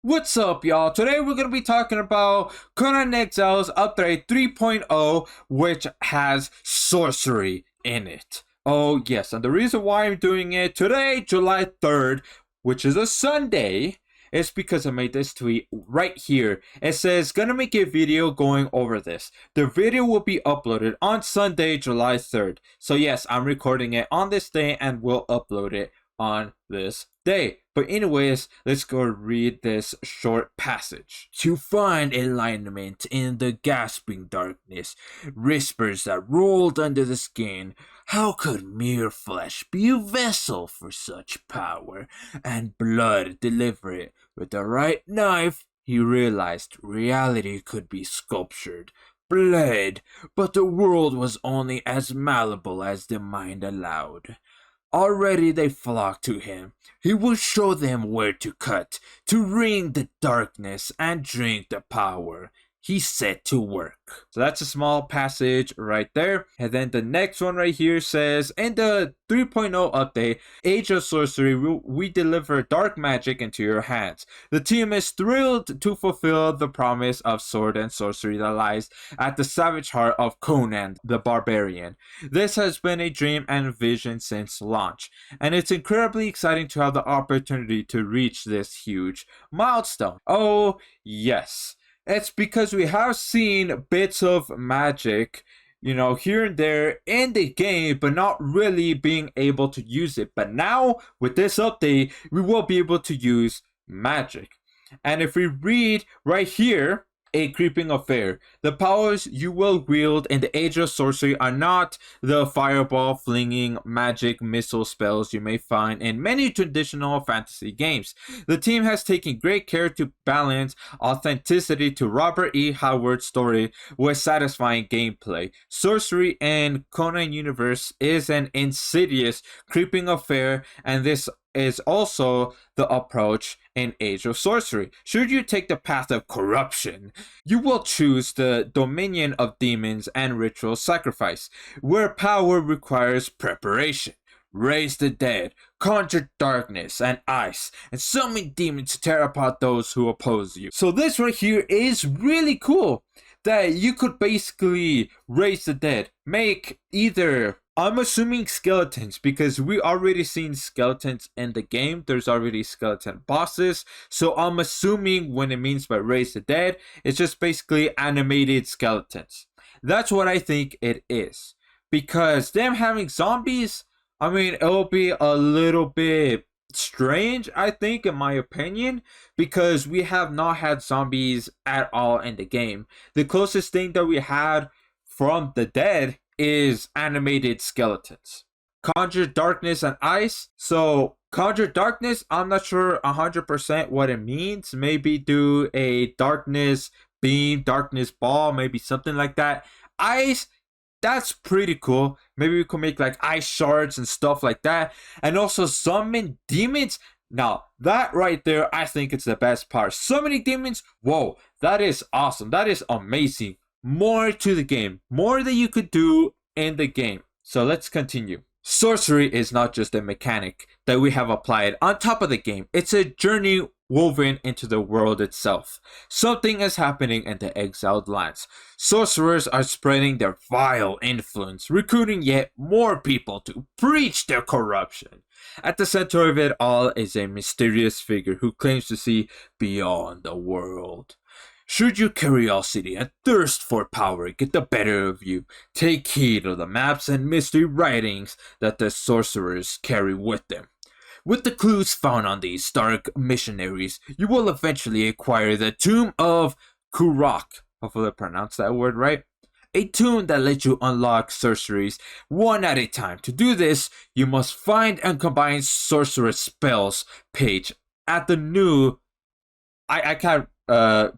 What's up, y'all? Today we're going to be talking about Conan Exiles Update 3.0, which has Sorcery in it. Oh, yes, and the reason why I'm doing it today, July 3rd, which is a Sunday, is because I made this tweet right here. It says, gonna make a video going over this. The video will be uploaded on Sunday, July 3rd. So yes, I'm recording it on this day and will upload it on this day. But anyways, let's go read this short passage. To find enlightenment in the gasping darkness, whispers that rolled under the skin. How could mere flesh be a vessel for such power, and blood deliver it with the right knife? He realized reality could be sculptured, bled, but the world was only as malleable as the mind allowed. Already they flocked to him. He will show them where to cut, to wring the darkness and drink the power. He set to work. So that's a small passage right there. And then the next one right here says, in the 3.0 update, Age of Sorcery, we deliver dark magic into your hands. The team is thrilled to fulfill the promise of sword and sorcery that lies at the savage heart of Conan the Barbarian. This has been a dream and vision since launch, and it's incredibly exciting to have the opportunity to reach this huge milestone. Oh, yes. It's because we have seen bits of magic, here and there in the game, but not really being able to use it. But now, with this update, we will be able to use magic. And if we read right here, a creeping affair. The powers you will wield in the Age of Sorcery are not the fireball flinging magic missile spells you may find in many traditional fantasy games. The team has taken great care to balance authenticity to Robert E. Howard's story with satisfying gameplay. Sorcery in Conan universe is an insidious creeping affair, and this is also the approach in Age of Sorcery. Should you take the path of corruption, you will choose the dominion of demons and ritual sacrifice, where power requires preparation. Raise the dead, conjure darkness and ice, and summon demons to tear apart those who oppose you. So this right here is really cool, that you could basically raise the dead, make either, I'm assuming skeletons, because we already seen skeletons in the game. There's already skeleton bosses. So I'm assuming when it means by raise the dead, it's just basically animated skeletons. That's what I think it is. Because them having zombies, it'll be a little bit strange, I think, in my opinion, because we have not had zombies at all in the game. The closest thing that we had from the dead is animated skeletons. Conjure darkness and ice. So conjure darkness, I'm not sure 100% what it means. Maybe do a darkness beam, darkness ball, maybe something like that. Ice, that's pretty cool. Maybe we could make like ice shards and stuff like that. And also summon demons. Now, that right there, I think it's the best part. Summoning demons, whoa, that is awesome. That is amazing. More to the game, more that you could do in the game. So let's continue. Sorcery is not just a mechanic that we have applied on top of the game. It's a journey woven into the world itself. Something is happening in the exiled lands. Sorcerers are spreading their vile influence, recruiting yet more people to preach their corruption. At the center of it all is a mysterious figure who claims to see beyond the world. Should your curiosity and thirst for power get the better of you, take heed of the maps and mystery writings that the sorcerers carry with them. With the clues found on these dark missionaries, you will eventually acquire the Tomb of Kurok. Hopefully I pronounced that word right. A tomb that lets you unlock sorceries one at a time. To do this, you must find and combine sorceress spells page at the new, I can't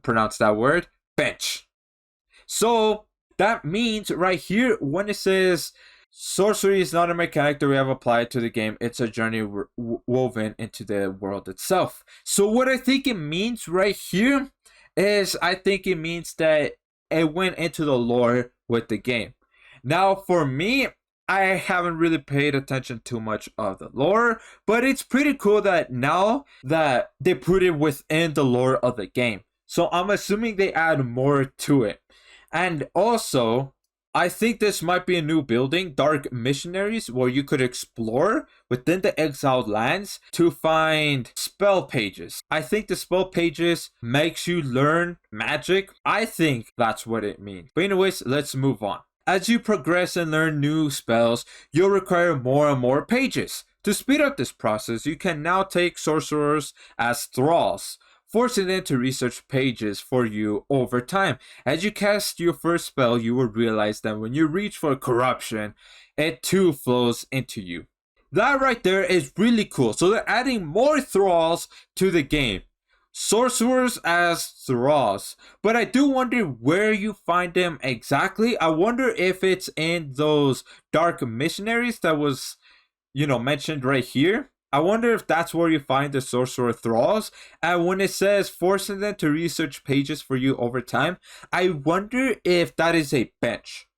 pronounce that word, bench. So that means right here, when it says sorcery is not a mechanic that we have applied to the game, it's a journey woven into the world itself. So what I think it means right here is, I think it means that it went into the lore with the game. Now for me, I haven't really paid attention too much of the lore, but it's pretty cool that now that they put it within the lore of the game. So I'm assuming they add more to it. And also, I think this might be a new building, Dark Missionaries, where you could explore within the exiled lands to find spell pages. I think the spell pages makes you learn magic. I think that's what it means. But anyways, let's move on. As you progress and learn new spells, you'll require more and more pages. To speed up this process, you can now take sorcerers as thralls, forcing them to research pages for you over time. As you cast your first spell, you will realize that when you reach for corruption, it too flows into you. That right there is really cool. So they're adding more thralls to the game. Sorcerers as thralls. But I do wonder where you find them exactly. I wonder if it's in those dark missionaries that was, mentioned right here. I wonder if that's where you find the sorcerer thralls. And when it says forcing them to research pages for you over time, I wonder if that is a bench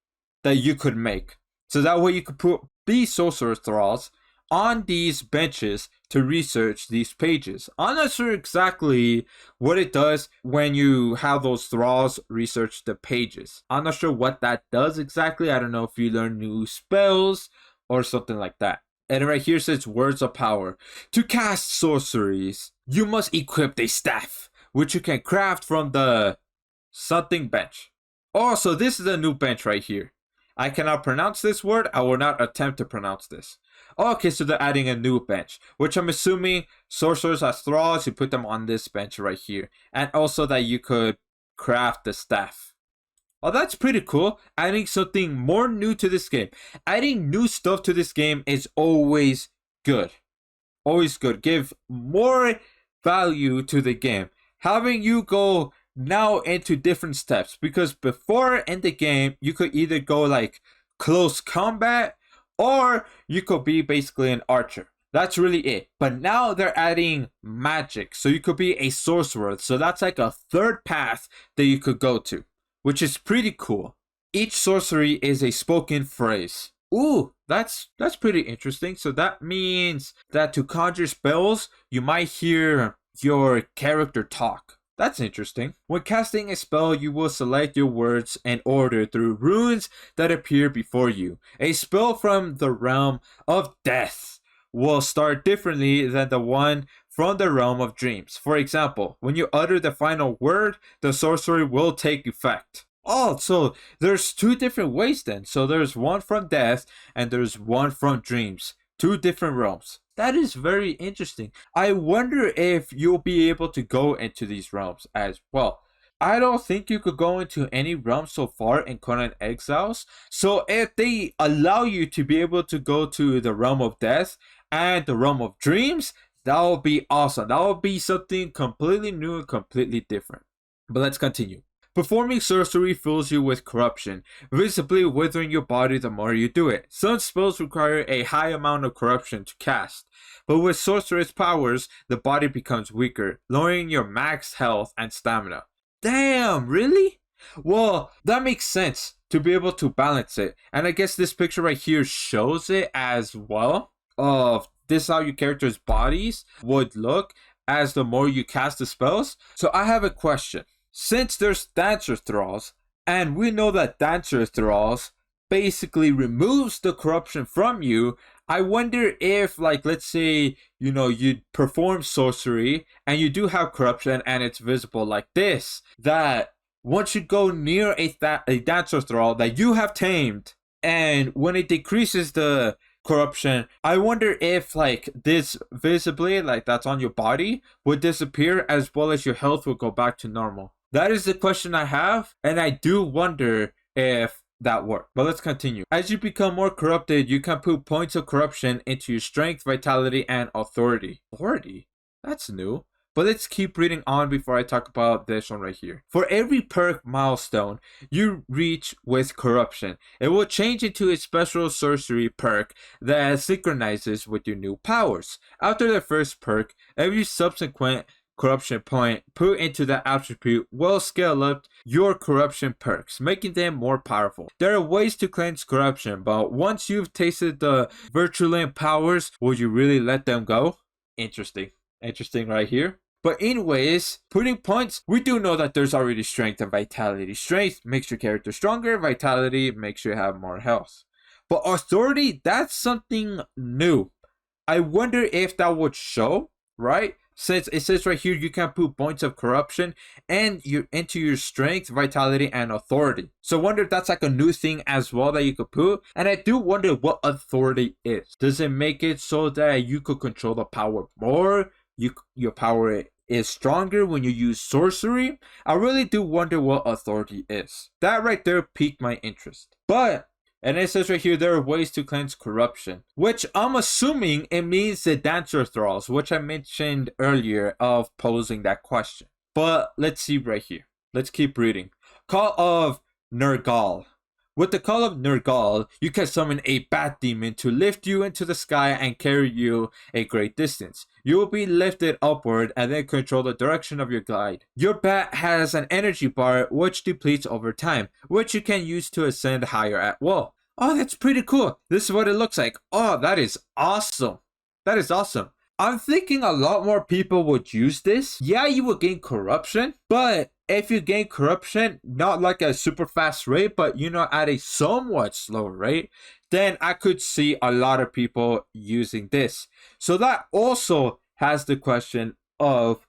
that you could make. So that way you could put these sorcerer thralls on these benches to research these pages. I'm not sure exactly what it does when you have those thralls research the pages. I'm not sure what that does exactly. I don't know if you learn new spells or something like that. And right here says words of power. To cast sorceries, you must equip a staff, which you can craft from the something bench. Also, this is a new bench right here. I cannot pronounce this word. I will not attempt to pronounce this. Okay, so they're adding a new bench, which I'm assuming sorcerers as thralls, you put them on this bench right here. And also that you could craft the staff. Oh, that's pretty cool. Adding something more new to this game. Adding new stuff to this game is always good. Always good. Give more value to the game. Having you go now into different steps, because before in the game you could either go like close combat or you could be basically an archer. That's really it. But now they're adding magic, so you could be a sorcerer. So that's like a third path that you could go to, which is pretty cool. Each sorcery is a spoken phrase. Ooh, that's pretty interesting. So that means that to conjure spells you might hear your character talk. That's interesting. When casting a spell, you will select your words in order through runes that appear before you. A spell from the realm of death will start differently than the one from the realm of dreams. For example, when you utter the final word, the sorcery will take effect. Oh, so there's two different ways then. So there's one from death and there's one from dreams. Two different realms. That is very interesting. I wonder if you'll be able to go into these realms as well. I don't think you could go into any realm so far in Conan Exiles. So if they allow you to be able to go to the realm of death and the realm of dreams, that would be awesome. That would be something completely new and completely different. But let's continue. Performing sorcery fills you with corruption, visibly withering your body the more you do it. Some spells require a high amount of corruption to cast, but with sorceress powers, the body becomes weaker, lowering your max health and stamina. Damn, really? Well, that makes sense to be able to balance it, and I guess this picture right here shows it as well. Of this how your character's bodies would look as the more you cast the spells. So I have a question. Since there's dancer thralls, and we know that dancer thralls basically removes the corruption from you, I wonder if, like, let's say, you perform sorcery and you do have corruption and it's visible like this, that once you go near a dancer thrall that you have tamed, and when it decreases the corruption, I wonder if like this visibly, like that's on your body, would disappear as well as your health would go back to normal. That is the question I have, and I do wonder if that worked. But let's continue. As you become more corrupted, you can put points of corruption into your strength, vitality, and authority. Authority? That's new. But let's keep reading on before I talk about this one right here. For every perk milestone you reach with corruption, it will change into a special sorcery perk that synchronizes with your new powers. After the first perk, every subsequent corruption point put into that attribute will scale up your corruption perks, making them more powerful. There are ways to cleanse corruption, but once you've tasted the virulent powers, will you really let them go? Interesting. Interesting right here. But anyways, putting points, we do know that there's already strength and vitality. Strength makes your character stronger, vitality makes you have more health. But authority, that's something new. I wonder if that would show, right? Since it says right here, you can put points of corruption and into your strength, vitality, and authority. So I wonder if that's like a new thing as well that you could put. And I do wonder what authority is. Does it make it so that you could control the power more? Your power is stronger when you use sorcery? I really do wonder what authority is. That right there piqued my interest. And it says right here, there are ways to cleanse corruption, which I'm assuming it means the dancer thralls, which I mentioned earlier of posing that question. But let's see right here. Let's keep reading. Call of Nergal. With the Call of Nergal, you can summon a bat demon to lift you into the sky and carry you a great distance. You will be lifted upward and then control the direction of your glide. Your bat has an energy bar which depletes over time, which you can use to ascend higher at will. Oh, that's pretty cool. This is what it looks like. Oh, that is awesome. That is awesome. I'm thinking a lot more people would use this. Yeah, you will gain corruption, but if you gain corruption, not like a super fast rate, but at a somewhat slower rate, then I could see a lot of people using this. So that also has the question of,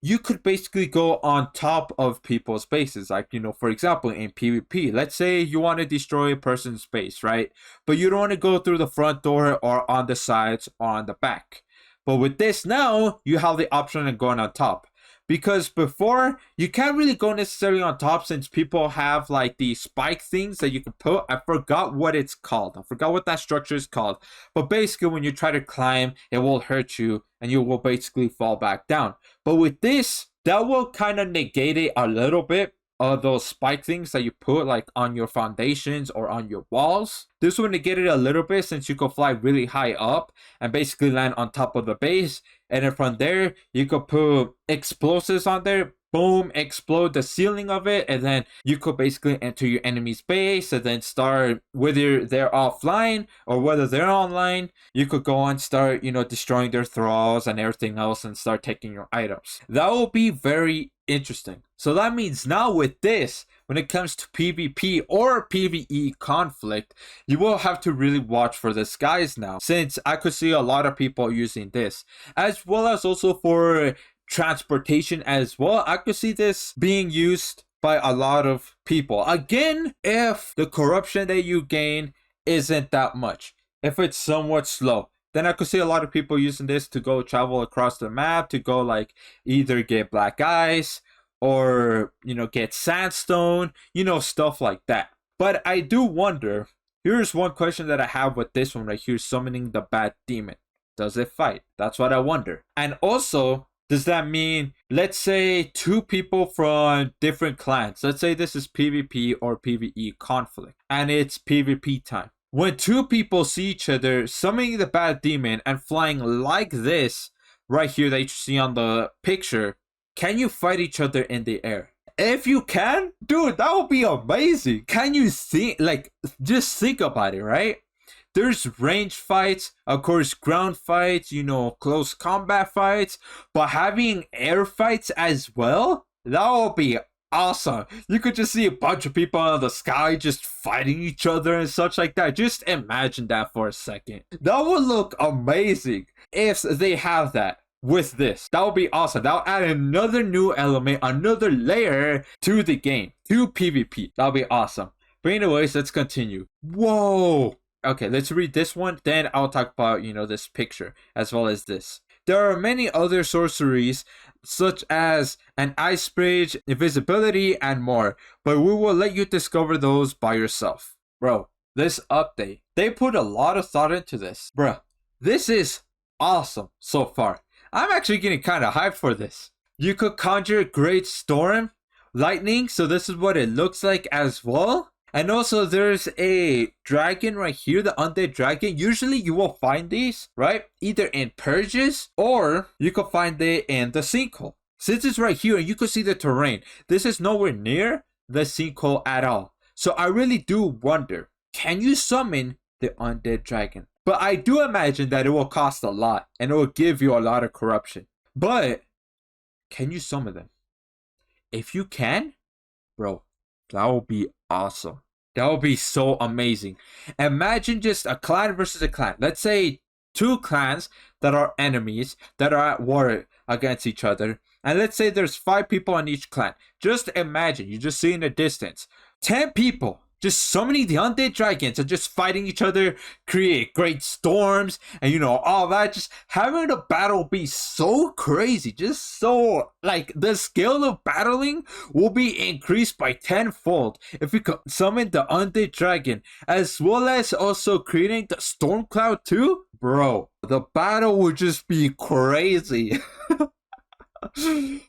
you could basically go on top of people's bases. Like, for example, in PvP, let's say you want to destroy a person's base, right? But you don't want to go through the front door or on the sides or on the back. But with this now, you have the option of going on top. Because before, you can't really go necessarily on top since people have like these spike things that you can put. I forgot what it's called. I forgot what that structure is called. But basically, when you try to climb, it will hurt you and you will basically fall back down. But with this, that will kind of negate it a little bit. Those spike things that you put like on your foundations or on your walls. This will negate it a little bit since you could fly really high up and basically land on top of the base. And then from there, you could put explosives on there. Boom, explode the ceiling of it. And then you could basically enter your enemy's base and then start, whether they're offline or whether they're online, you could go and start, destroying their thralls and everything else and start taking your items. That will be very interesting. So that means now with this, when it comes to PvP or PvE conflict, you will have to really watch for the skies now, since I could see a lot of people using this, as well as also for transportation as well. I could see this being used by a lot of people. Again, if the corruption that you gain isn't that much, if it's somewhat slow, then I could see a lot of people using this to go travel across the map, to go like either get black ice or, get sandstone, stuff like that. But I do wonder, here's one question that I have with this one right here, summoning the bat demon. Does it fight? That's what I wonder. And also, does that mean, let's say two people from different clans, let's say this is PvP or PvE conflict, and it's PvP time. When two people see each other summoning the bat demon and flying like this, right here that you see on the picture, can you fight each other in the air? If you can, dude, that would be amazing. Can you think, just think about it, right? There's range fights, of course, ground fights, close combat fights, but having air fights as well, that would be awesome. You could just see a bunch of people in the sky just fighting each other and such like that. Just imagine that for a second. That would look amazing if they have that with this. That would be awesome. That would add another new element, another layer to the game, to PvP. That would be awesome. But anyways, let's continue. Whoa. Okay, let's read this one. Then I'll talk about, this picture as well as this. There are many other sorceries, such as an ice bridge, invisibility, and more, but we will let you discover those by yourself. Bro, this update, they put a lot of thought into this. Bro, this is awesome so far. I'm actually getting kind of hyped for this. You could conjure great storm, lightning, so this is what it looks like as well. And also there's a dragon right here, the undead dragon. Usually you will find these, right? Either in purges or you can find it in the sinkhole. Since it's right here and you can see the terrain, this is nowhere near the sinkhole at all. So I really do wonder, can you summon the undead dragon? But I do imagine that it will cost a lot and it will give you a lot of corruption. But can you summon them? If you can, bro, that will be awesome. That would be so amazing. Imagine just a clan versus a clan. Let's say 2 clans that are enemies, that are at war against each other. And let's say there's 5 people in each clan. Just imagine, you just see in the distance, 10 people just summoning the undead dragons and just fighting each other, create great storms, and all that. Just having the battle be so crazy, just so, like, the skill of battling will be increased by 10-fold if you could summon the undead dragon, as well as also creating the storm cloud too. Bro, the battle would just be crazy.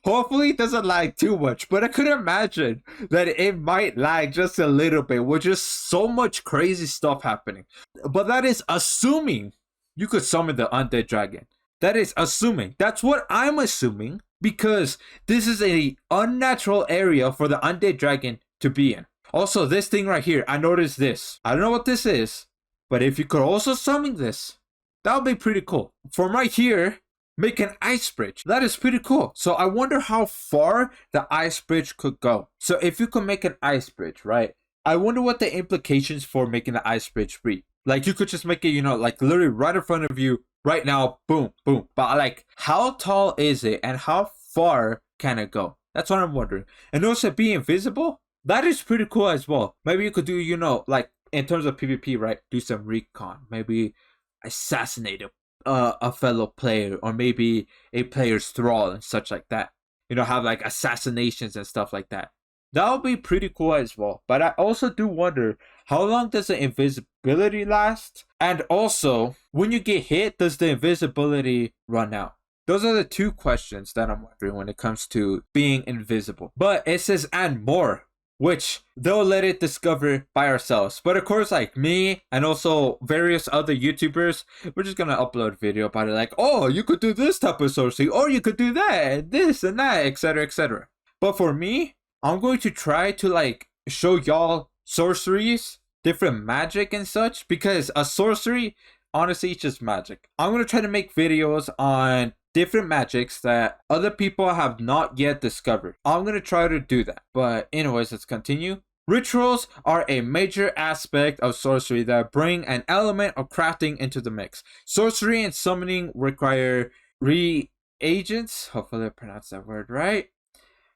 Hopefully it doesn't lag too much, but I could imagine that it might lag just a little bit with just so much crazy stuff happening. But that is assuming you could summon the undead dragon. That is assuming. That's what I'm assuming, because this is a unnatural area for the undead dragon to be in. Also, this thing right here, I noticed this. I don't know what this is, but if you could also summon this, that would be pretty cool. From right here, make an ice bridge. That is pretty cool. So I wonder how far the ice bridge could go. So if you could make an ice bridge, right? I wonder what the implications for making the ice bridge be. Like, you could just make it, like literally right in front of you right now. Boom, boom. But like, how tall is it and how far can it go? That's what I'm wondering. And also be invisible. That is pretty cool as well. Maybe you could do, like in terms of PvP, right? Do some recon. Maybe assassinate a fellow player, or maybe a player's thrall and such like that. Have like assassinations and stuff like that. That would be pretty cool as well. But I also do wonder, how long does the invisibility last? And also, when you get hit, does the invisibility run out? Those are the 2 questions that I'm wondering when it comes to being invisible. But it says and more, which they'll let it discover by ourselves. But of course, like me and also various other YouTubers, we're just gonna upload video about it, like, oh, you could do this type of sorcery, or you could do that, this and that, etc, etc. But for me, I'm going to try to like show y'all sorceries, different magic and such, because a sorcery, honestly, it's just magic. I'm gonna try to make videos on different magics that other people have not yet discovered. I'm gonna try to do that. But anyways, let's continue. Rituals are a major aspect of sorcery that bring an element of crafting into the mix. Sorcery and summoning require reagents. Hopefully I pronounced that word right.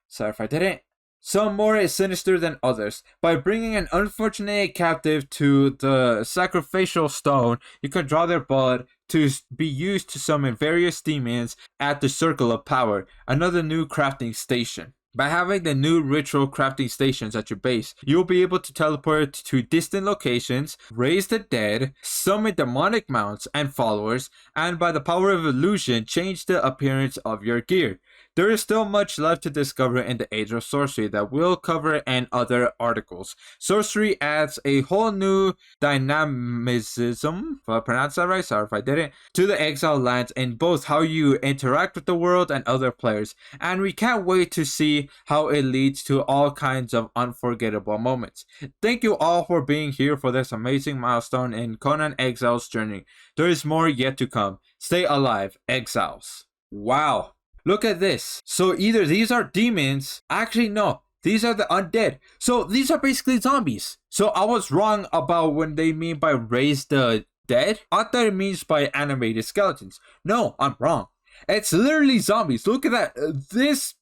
Sorry if I didn't. Some more sinister than others. By bringing an unfortunate captive to the sacrificial stone, you can draw their blood to be used to summon various demons at the Circle of Power, another new crafting station. By having the new ritual crafting stations at your base, you'll be able to teleport to distant locations, raise the dead, summon demonic mounts and followers, and by the power of illusion, change the appearance of your gear. There is still much left to discover in the Age of Sorcery that we'll cover in other articles. Sorcery adds a whole new dynamism, if I pronounced that right, sorry if I didn't, to the Exile lands in both how you interact with the world and other players, and we can't wait to see how it leads to all kinds of unforgettable moments. Thank you all for being here for this amazing milestone in Conan Exiles' journey. There is more yet to come. Stay alive, Exiles. Wow. Look at this. So either these are demons. Actually, no. These are the undead. So these are basically zombies. So I was wrong about when they mean by raise the dead. I thought it means by animated skeletons. No, I'm wrong. It's literally zombies. Look at that. This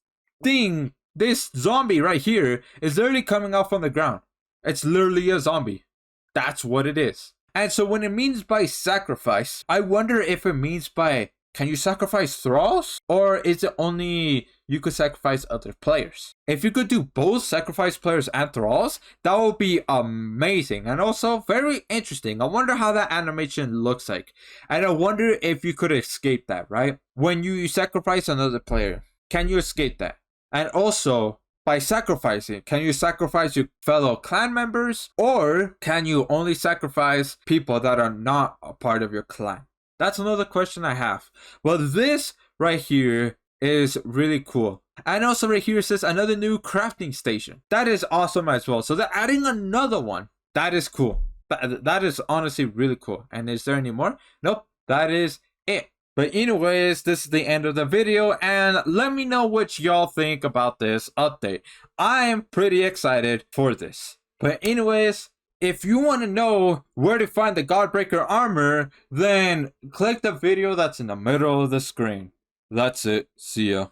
thing, this zombie right here is literally coming up from the ground. It's literally a zombie. That's what it is. And so when it means by sacrifice, I wonder if it means by, can you sacrifice thralls? Or is it only you could sacrifice other players? If you could do both sacrifice players and thralls, that would be amazing. And also very interesting. I wonder how that animation looks like. And I wonder if you could escape that, right? When you sacrifice another player, can you escape that? And also, by sacrificing, can you sacrifice your fellow clan members? Or can you only sacrifice people that are not a part of your clan? That's another question I have. Well, this right here is really cool. And also right here it says another new crafting station. That is awesome as well. So they're adding another one. That is cool. That is honestly really cool. And is there any more? Nope. That is it. But anyways, this is the end of the video, and let me know what y'all think about this update. I am pretty excited for this. But anyways, if you want to know where to find the Godbreaker armor, then click the video that's in the middle of the screen. That's it. See ya.